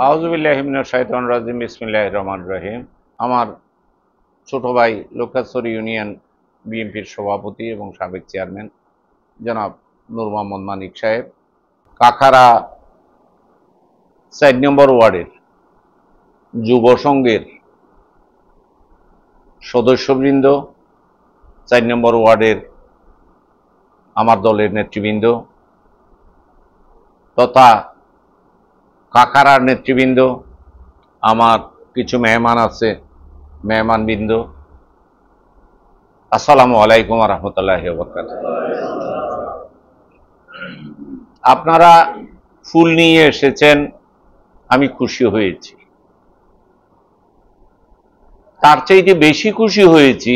আউযুবিল্লাহি মিনাশ শাইতানির রাজিম বিসমিল্লাহির রহমানির রহিম। আমার ছোট ভাই লোকাছড়ি ইউনিয়ন বিএনপির সভাপতি এবং সাবেক চেয়ারম্যান জনাব নূর মোহাম্মদ মানিক সাহেব, কাখারা ৪ নম্বর ওয়ার্ডের যুব সংঘের সদস্যবৃন্দ, ৪ নম্বর ওয়ার্ডের আমার দলের নেতৃবৃন্দ তথা কাকারার নেতৃবৃন্দ, আমার কিছু মেহমান আছে, মেহমানবৃন্দ, আসসালামু আলাইকুম ওয়া রাহমাতুল্লাহি ওয়া বারাকাতুহু। আপনারা ফুল নিয়ে এসেছেন, আমি খুশি হয়েছি। তার চাইতে বেশি খুশি হয়েছি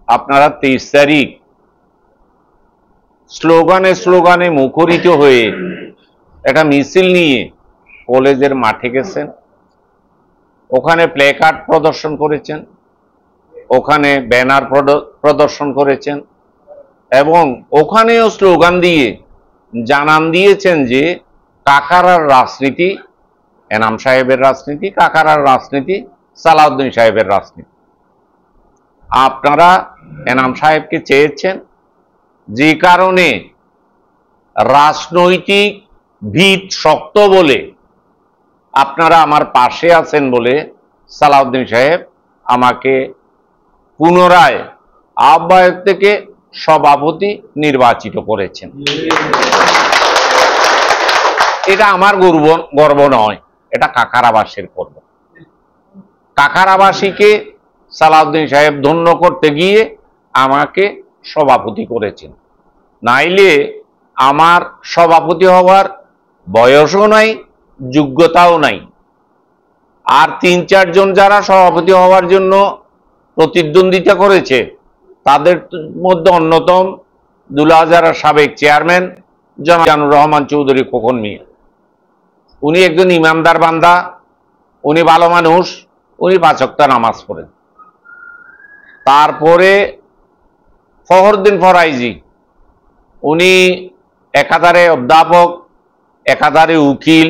আপনারা 23 তারিখ স্লোগানে স্লোগানে মুখরিত হয়ে একটা মিছিল নিয়ে কলেজের মাঠে গেছেন, ওখানে প্লেকার্ড প্রদর্শন করেছেন, ওখানে ব্যানার প্রদর্শন করেছেন এবং ওখানেও স্লোগান দিয়ে জানান দিয়েছেন যে কাকারার রাজনীতি এনাম সাহেবের রাজনীতি, কাকারার রাজনীতি সালাউদ্দিন সাহেবের রাজনীতি। আপনারা এনাম সাহেবকে চেয়েছেন, যে কারণে রাজনৈতিক ভিত শক্ত বলে আপনারা আমার পাশে আছেন বলে সালাউদ্দিন সাহেব আমাকে পুনরায় আহ্বায়ক থেকে সভাপতি নির্বাচিত করেছেন। এটা আমার গর্ব নয়, এটা কাকারাবাসীর গর্ব। কাকারাবাসীকে সালাউদ্দিন সাহেব ধন্য করতে গিয়ে আমাকে সভাপতি করেছেন, নাইলে আমার সভাপতি হওয়ার বয়সও নাই, যোগ্যতাও নাই। আর ৩-৪ জন যারা সভাপতি হওয়ার জন্য প্রতিদ্বন্দ্বিতা করেছে তাদের মধ্যে অন্যতম দুলাহাজারার সাবেক চেয়ারম্যান জানুর রহমান চৌধুরী খোকন মিয়া। উনি একজন ইমানদার বান্দা, উনি ভালো মানুষ, উনি ৫ ওয়াক্ত নামাজ পড়েন। তারপরে ফখরুদ্দিন ফরাইজি, উনি একাধারে অধ্যাপক, একাধারে উকিল,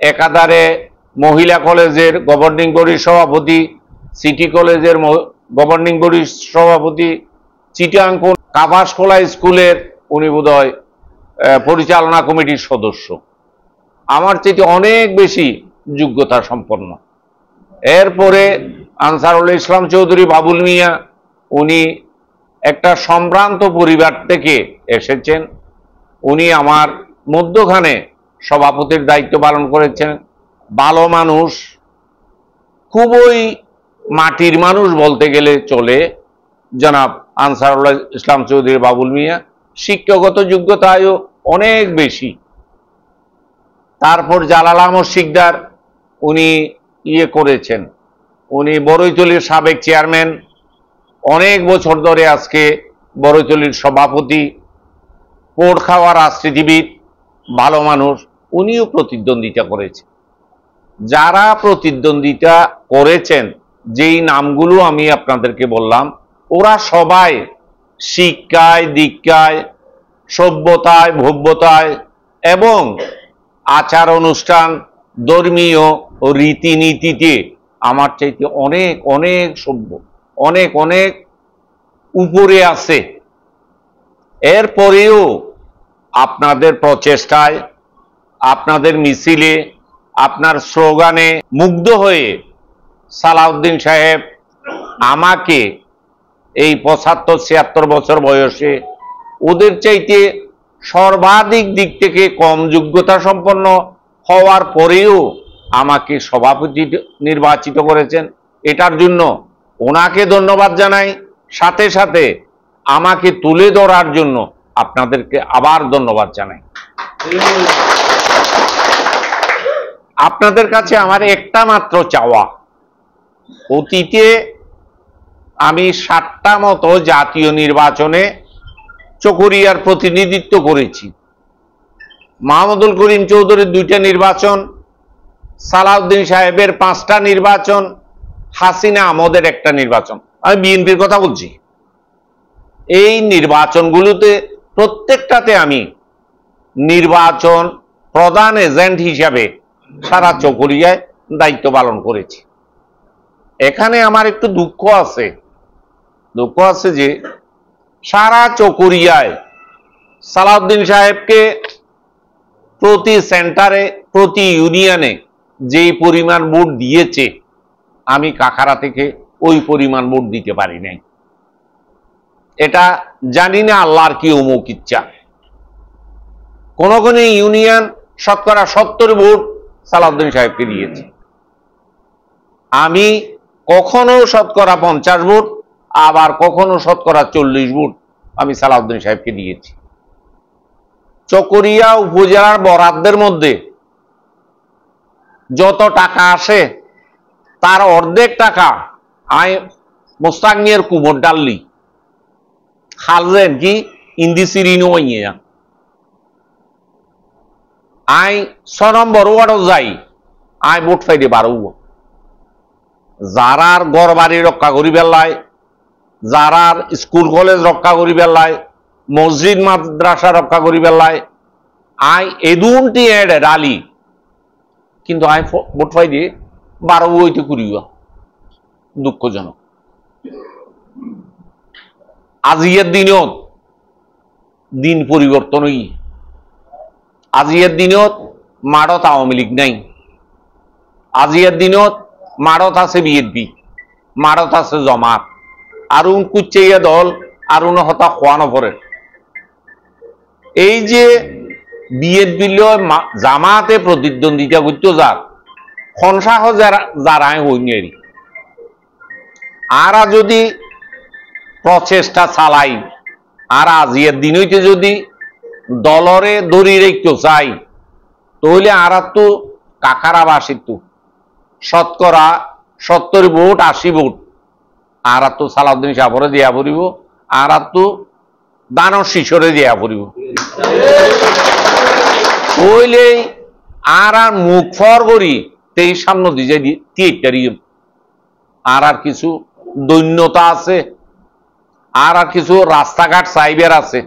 একাধারে মহিলা কলেজের গভর্নিং বডির সভাপতি, সিটি কলেজের গভর্নিং বডির সভাপতি, চিটাং কাপাসকোলা স্কুলের উনি বোধহয় পরিচালনা কমিটির সদস্য। আমার চেয়ে অনেক বেশি যোগ্যতা সম্পন্ন। এরপরে আনসারুল ইসলাম চৌধুরী বাবুল মিয়া, উনি একটা সম্ভ্রান্ত পরিবার থেকে এসেছেন, উনি আমার মধ্যখানে সভাপতির দায়িত্ব পালন করেছেন। ভালো মানুষ, খুবই মাটির মানুষ বলতে গেলে চলে জনাব আনসারুল ইসলাম চৌধুরী বাবুল মিয়া, শিক্ষাগত যোগ্যতায়ও অনেক বেশি। তারপর জালাল আহমদ শিকদার, উনি করেছেন, উনি বড়ইতলির সাবেক চেয়ারম্যান, অনেক বছর ধরে আজকে বড়ইতলির সভাপতি, কোড খাওয়া রাজনীতিবিদ, ভালো মানুষ, উনিও প্রতিদ্বন্দ্বিতা করেছেন। যারা প্রতিদ্বন্দ্বিতা করেছেন, যেই নামগুলো আমি আপনাদেরকে বললাম, ওরা সবাই শিক্ষায়, দীক্ষায়, সভ্যতায়, ভব্যতায় এবং আচার অনুষ্ঠান, ধর্মীয় রীতিনীতিতে আমার চাইতে অনেক অনেক সভ্য, অনেক অনেক উপরে আছে। এরপরেও আপনাদের প্রচেষ্টায়, আপনাদের মিছিলে, আপনার স্লোগানে মুগ্ধ হয়ে সালাউদ্দিন সাহেব আমাকে এই ৭৫-৭৬ বছর বয়সে ওদের চাইতে সর্বাধিক দিক থেকে কম যোগ্যতা সম্পন্ন হওয়ার পরেও আমাকে সভাপতি নির্বাচিত করেছেন। এটার জন্য ওনাকে ধন্যবাদ জানাই, সাথে সাথে আমাকে তুলে ধরার জন্য আপনাদেরকে আবার ধন্যবাদ জানাই। আপনাদের কাছে আমার একটা মাত্র চাওয়া, অতীতে আমি ৭টা মতো জাতীয় নির্বাচনে চকরিয়ার প্রতিনিধিত্ব করেছি। মাহমুদুল করিম চৌধুরীর 2টা নির্বাচন, সালাউদ্দিন সাহেবের 5টা নির্বাচন, হাসিনা আহমদের 1টা নির্বাচন। আমি বিএনপির কথা বলছি। এই নির্বাচনগুলোতে প্রত্যেকটাতে আমি নির্বাচন প্রধান এজেন্ট হিসাবে সারা চকরিয়ায় দায়িত্ব পালন করেছি। এখানে আমার একটু দুঃখ আছে যে সারা চকরিয়ায় সালাউদ্দিন সাহেবকে প্রতি সেন্টারে প্রতি ইউনিয়নে যেই পরিমাণ ভোট দিয়েছে আমি কাকারা থেকে ওই পরিমাণ ভোট দিতে পারি নাই। এটা জানি না আল্লাহর কি অমুক ইচ্ছা। কোন কোন ইউনিয়ন শতকরা 70 ভোট সালাউদ্দিন সাহেবকে দিয়েছে, আমি কখনো শতকরা 50 ভোট আবার কখনো শতকরা 40 ভোট আমি সালাউদ্দিন সাহেবকে দিয়েছি। চকরিয়া উপজেলার বরাদ্দের মধ্যে যত টাকা আসে তার অর্ধেক টাকা আই মোস্তাক মিয়ার কুমোর ডাললি খালজেন কি ইন্দি সিরিনো ইয়া আই 6 নম্বর ওয়ার্ডও যাই আই ভোট ফাইডে বারো যারার ঘর বাড়ি রক্ষা করি বেলায়, যারার স্কুল কলেজ রক্ষা করি বেলায়, মসজিদ মাদ্রাসা রক্ষা করি বেলায় আই এদুনটি এড ডালি কিন্তু আই ভোট ফাইডে বারো হইতে করিবা। দুঃখজনক। আজিয়ের দিনত দিন পরিবর্তন হই, আজিয়ের দিনত মাড়ত আওয়ামী লীগ নাই, আজিয়ের দিনত মাড়ত আছে বিএনপি, মাড়ত আছে জমাত, আরুন কুচ্চাইয়া দল আরুন হতা খোয়ানো পরে। এই যে বিএনপি জামাতে প্রতিদ্বন্দ্বিতা করতে যাক খনসাহ যারা হইনি আরা যদি প্রচেষ্টা চালাই আর আজিয়ের দিন হইতে যদি দলরে দড়ি রেখতে চাই তাহলে আর তো কাকারা বাসিত শতকরা 70 ভোট 80 ভোট আর তো সালাউদ্দিন সাহেবরে দেয়া পড়িব, আর তো দানব শিশরে দেয়া পড়িব। ওইলে আর মুখ ফর করি তেই সামনে দিয়ে তিয়ারি আর কিছু দৈন্যতা আছে, আর কিছু রাস্তাঘাট সাইবের আছে,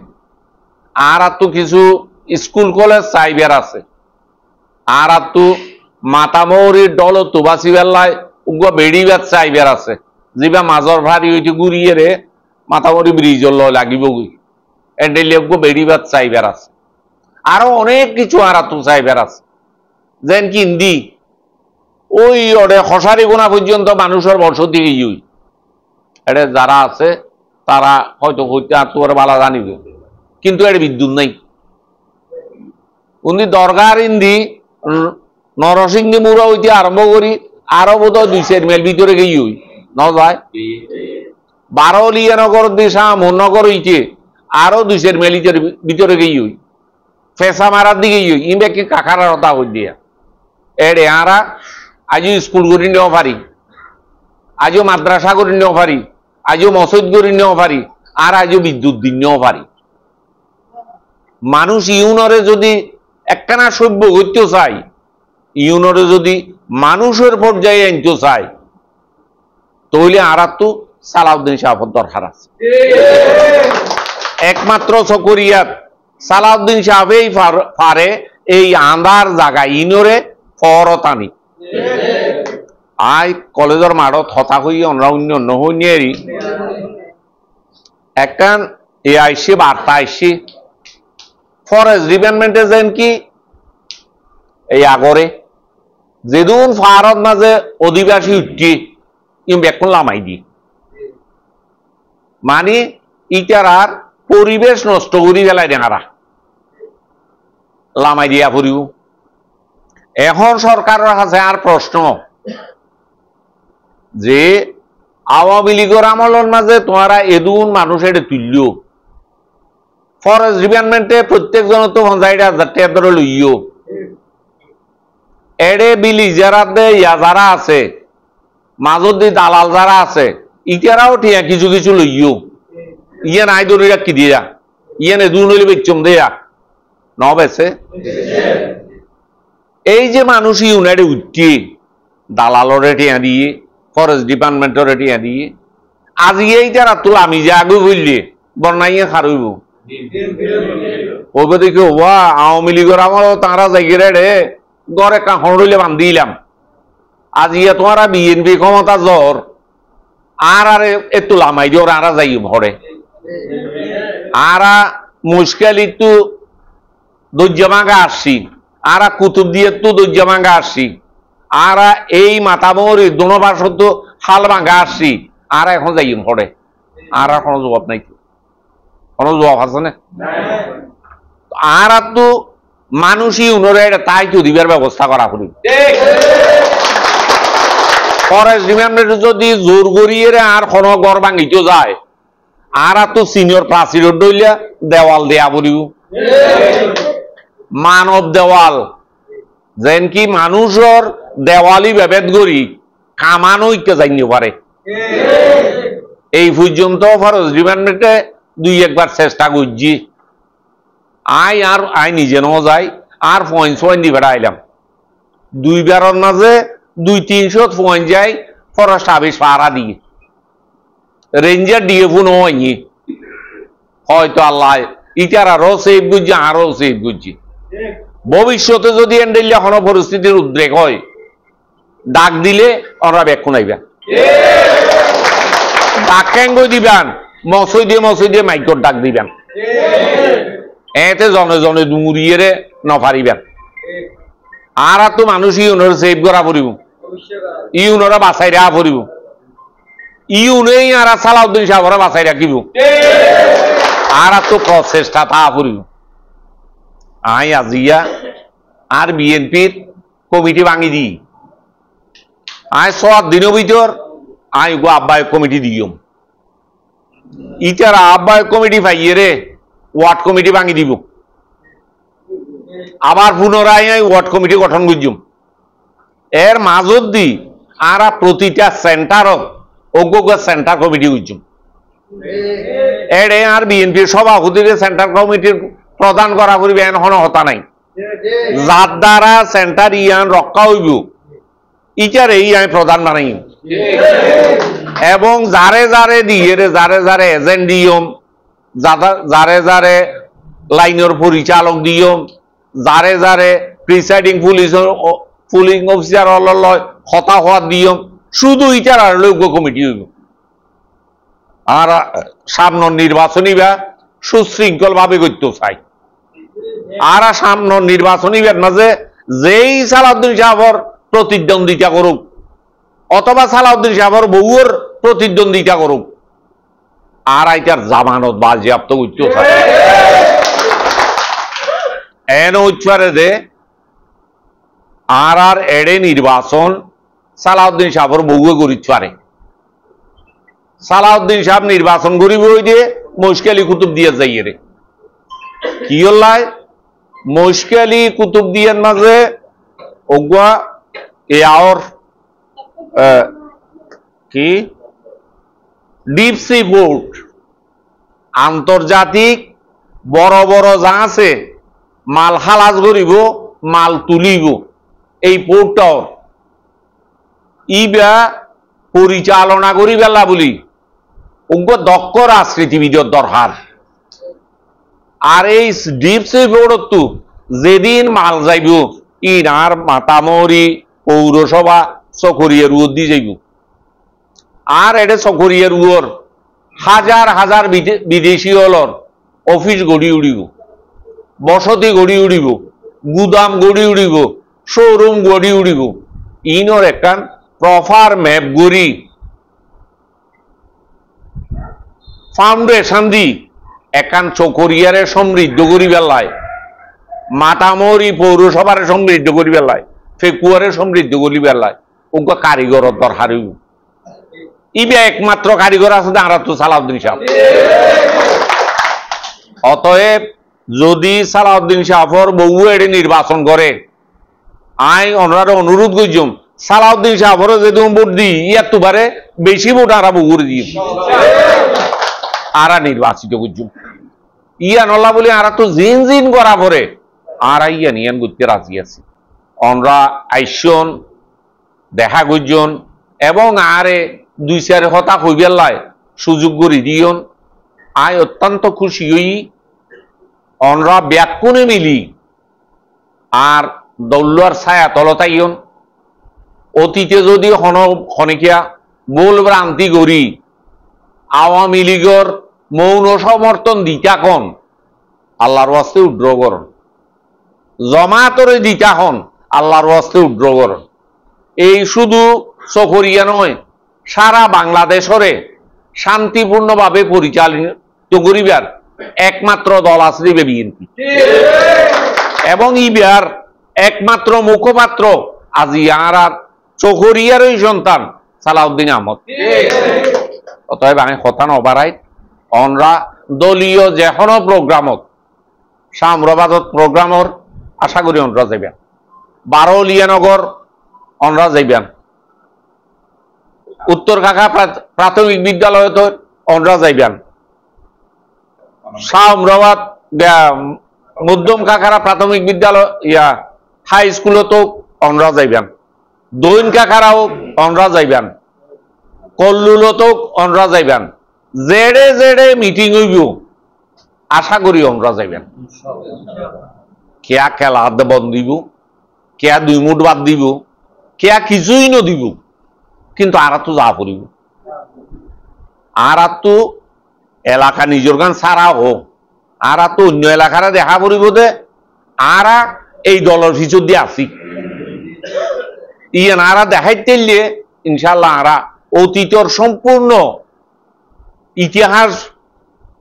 আর তো কিছু স্কুল কলেজ সাইবের আছে, আর তো মাতামৌরির ডল তুবাসি বেলায় উগ্র বেড়িবাদ সাইবের আছে, যেবা মাজর ভারি হইতে ঘুরিয়ে রে মাতামৌরি ব্রিজর লাগিব গই এডেলে উগ্র বেড়িবাদ সাইবের আছে, আরো অনেক কিছু আর তো সাইবের আছে। যেন কিন্দি ওই ওরে খসারি গোনা পর্যন্ত মানুষের বসতি গিয়ে এটা যারা আছে তারা হয়তো হইতে আর তোর বালা জানিবে, কিন্তু এটা বিদ্যুৎ নাই। উনি দরগার ইন্দি নরসিংদী মুড়া হইতে আরম্ভ করি আরো বোধ 2 মাইল ভিতরে গিয়ে হই ন যায় 12 লিয়ানগর দিশা মোহনগর হইতে আরো 2 মাইল ভিতরে গিয়ে হই ফেসা মারার দিকে হই ইমবে কি কাকারা রতা হই দিয়া এড়ে আরা আজও স্কুল করি নেওয়া পারি, আজও মাদ্রাসা করি নেওয়া পারি, আজও মসজিদ করি নেওয়া পারি, আর আজও বিদ্যুৎ দিন নেওয়া পারি। মানুষ ইউনরে যদি একখানা সভ্য করতে চাই, ইউনরে যদি মানুষের পর্যায়ে আনতে চাই তাহলে আর তো সালাউদ্দিন সাহেবের দরকার আছে। একমাত্র চকরিয়াত সালাউদ্দিন সাহেবই পারে এই আন্ধার জায়গা ইনরে ফরতানি। আই কলেজের মাঠত হতা হই অন্য হইনি একখান এ আইসি বার্তা আইসি ফরেস্ট ডিপার্টমেন্টে যেন কি এই আগরে যেদুন ফারত মাঝে অধিবাসী উঠি বেকুন লামাই দি মানে ইটার আর পরিবেশ নষ্ট করি বেলায় দেখারা লামাই দিয়া পড়িব। এখন সরকারের কাছে আর প্রশ্ন যে আওয়ামী লীগের আমলের মাঝে তোমারা এদুন মানুষের তুল্য ফরেস্ট ডিপার্টমেন্টে প্রত্যেক জন তো 50,000 টাকা ধরে লইও এড়ে বিলি যারা যারা আছে মাজদি দালাল যারা আছে ইটারাও ঠিয়া কিছু কিছু লইও ইয়ে নাই ধরে কি দিয়া ইয়ে এদুন হইলে বেচম দেয়া ন বেছে। এই যে মানুষ ইউনাইটেড উঠি দালালরে টিয়া দিয়ে ফরেস্ট ডিপার্টমেন্টরে টিয়া দিয়ে আজি এইটারা তো আমি যে আগে বললে বন্যাইয়া খারইব ওবে দেখি ওবা আওয়ামী লীগের আমার তারা জায়গা রে গড়ে কাহন রইলে বান্ধি দিলাম আজ ইয়ে তোমারা বিএনপি ক্ষমতা জ্বর আর একটু লামাই দিয়ে ওরা যাই ভরে আরা মুশকিল একটু দৈর্য ভাঙা আসছি আরা কুতুব দিয়ে একটু দৈর্য ভাঙা আসছি আরা এই মাতামরি দোনোবাসত হাল ভাঙা আসছি আর এখন যাই ভরে আর কোনো জবাব নাই কোনো জবাব আছে না আর তো মানুষই উনরে তাই তো দিবার ব্যবস্থা করা করি ফরেস্ট ডিপার্টমেন্ট যদি জোর করিয়ে আর কোনো ঘর ভাঙিতে যায় আর তো সিনিয়র প্রাচীর ডইলা দেওয়াল দেয়া পড়িব মানব দেওয়াল যেন কি মানুষের দেওয়ালি বেবেদ করি কামানো ইকে যাইনি পারে এই পর্যন্ত ফরেস্ট ডিপার্টমেন্টে দুই একবার চেষ্টা করছি আই নিজে ন যাই আর পয়েন্ট দিবে আইলাম দুইবারের মাঝে 200-300 পয়েন্ট যাই ফরেস্ট অফিস পাহারা দিয়ে রেঞ্জার দিয়ে ফোন হয়নি হয়তো আল্লাহ ইটার আরো সেভ করছি আরো সেভ করছি ভবিষ্যতে যদি এন্ডেলিয়া কোনো পরিস্থিতির উদ্রেক হয় ডাক দিলে ওরা ব্যাখ্যা নাইবেন ডাক কেঙ্গ দিবেন মসই দিয়ে মাইকর ডাক দিবেন এতে জনে জনে দুমুরিয়ে নফারিবেন আর তো মানুষ ইউনের সেভ করা পড়িব ইউনরা বাছাই রাখা পড়িব ইউনেই আর সালাউদ্দিন সাহেবরা বাছাই রাখিব আর তো প্রচেষ্টা তা পড়িব আই আজিয়া আর বিএনপির কমিটি ভাঙি দিই আই 7 দিনের ভিতর আই গো আহ্বায়ক কমিটি দিও ইটার আহ্বায়ক কমিটি পাইয়ে রে ওয়ার্ড কমিটি ভাঙি দিব আবার পুনরায় ওয়ার্ড কমিটি গঠন করছুম এর মাজত দি আর প্রতিটা সেন্টারত অজ্ঞ সেন্টার কমিটি করছুম এড়ে আর বিএনপির সভাপতির সেন্টার কমিটির প্রদান করা করিবে এখন হতা নাই যার দ্বারা সেন্টার ইয়ান রক্ষা হইব ইটার এই আমি প্রধান বানাই এবং যারে যারে দিয়ে যারে এজেন্ট দিয়ম যারে যারে লাইনের পরিচালক দিয়ম যারে প্রিসাইডিং পুলিং অফিসার হতা হওয়া দিয়ম শুধু ইটার আর লৌক্য কমিটি হইব আর সামনে নির্বাচনী বা সুশৃঙ্খল ভাবে করতে চাই আর সামনে নির্বাচনী মাঝে যেই সালাউদ্দিন সাহেবর প্রতিদ্বন্দ্বিতা করুক অথবা সালাউদ্দিন সাহেবর বউর প্রতিদ্বন্দ্বিতা করুক আর আইটার জামানত বাজেয়াপ্ত করতে চাই এন উচ্চারে দে আর এড়ে নির্বাচন সালাউদ্দিন সাহেবর বউয়ে করিতে পারে সালাউদ্দিন সাহেব নির্বাচন করিব ওই দিয়ে মুশকিলি কুতুব দিয়ে যাইয়ে রে কি হল্লায় মুশকিলি কুতুব দিয়ে মাঝে ওগুয়া এ আওর কি ডিপ সি পোর্ট আন্তর্জাতিক বড় বড় যা আছে মাল হালাজ করিব মাল তুলিব এই পোর্টটাও ইবা পরিচালনা করি বেলা বলি দক্ষ রাজনীতিবিদের দরকার আর এই ডিপ সি পোর্ট যেদিন মাল যাইব ইনার মাতামরি পৌরসভা চকরিয়ার উর দিয়ে যাইব আর এটা চকরিয়ার উর হাজার হাজার বিদেশি হলর অফিস গড়ি উড়িব বসতি গড়ি উড়িব গুদাম গড়ি উড়িব শোরুম গড়ি উড়িব ইনর একটা প্রপার ম্যাপ গড়ি ফাউন্ডেশন দি একান চকরিয়ারে সমৃদ্ধ করি বেলায় মাতামরি পৌরসভার সমৃদ্ধ করি বেলায় ফেকুয়ারে সমৃদ্ধ করি বেলায় ওকে কারিগর দরকার হইব ইবে একমাত্র কারিগর আছে আর তো সালাউদ্দিন সাহেব অতএব যদি সালাউদ্দিন সাহেবর বউ এড়ে নির্বাচন করে আই ওনারা অনুরোধ করছুম সালাউদ্দিন সাহেবর যদি ভোট দিই ইয়াতুবারে বেশি ভোট আর বউ করে দিই আরা নির্বাচিত করছুম ইয়া নল্লা বলি আর তো জিন করা পরে আর ইয়া নিয়ান করতে রাজি আছি আমরা আইসন দেখা করজন এবং আরে 2-4 কথা কইবেলায় সুযোগ করি দিয়ন আই অত্যন্ত খুশি হই আমরা ব্যাকুনে মিলি আর দৌল্লার ছায়া তলতাইন অতীতে যদি খনিকিয়া ভুল ভ্রান্তি করি আওয়ামী লীগের মৌন সমর্থন দিতা কন আল্লাহর ওয়াস্তে উড্র করন, জমাতরে দিতা হন আল্লাহর ওয়াস্তে উড্র করন। এই শুধু চকরিয়া নয়, সারা বাংলাদেশরে শান্তিপূর্ণভাবে পরিচালিত করিবার একমাত্র দল আছে বিএনপি, এবং ইবিআর একমাত্র মুখপাত্র আজি আর চকরিয়ারই সন্তান সালাউদ্দিন আহমদ। অতএব আমি কথা নবারাই অনরা দলীয় যে কোনো প্রোগ্রামত সাম্রবাদত প্রোগ্রামর আশা করি অনরা যাইবেন, বারোলিয়ানগর অনরা যাইবেন, উত্তর কাকা প্রাথমিক বিদ্যালয়ত অনরা যাইবেন, সাম্রবাদ মধ্যম কাকারা প্রাথমিক বিদ্যালয় হাই স্কুলতো অনরা যাইবেন, দৈন কাকারাও অনরা যাইবেন, কল্লুলতো অনরা যাইবেন, জেডে জেডে মিটিং হইব আশা করি অনরা যাইবেন। কেয়া খেলা বন্ধ দিব, কেয়া 2 মুঠ বাদ দিব, কেয়া কিছুই নদিব, কিন্তু আর তো যা পড়িব, আর তো এলাকা নিজের গান সারা হোক, আর তো অন্য এলাকারা দেখা পড়িব দে আর এই দলের পিছু দিয়ে আসি ইয়ে আরা দেখাইতে ইনশাল্লাহ আরা অতীতর সম্পূর্ণ ইতিহাস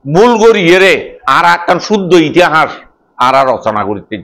ভুল করিয়ে রে আর একটা শুদ্ধ ইতিহাস আর রচনা করিতে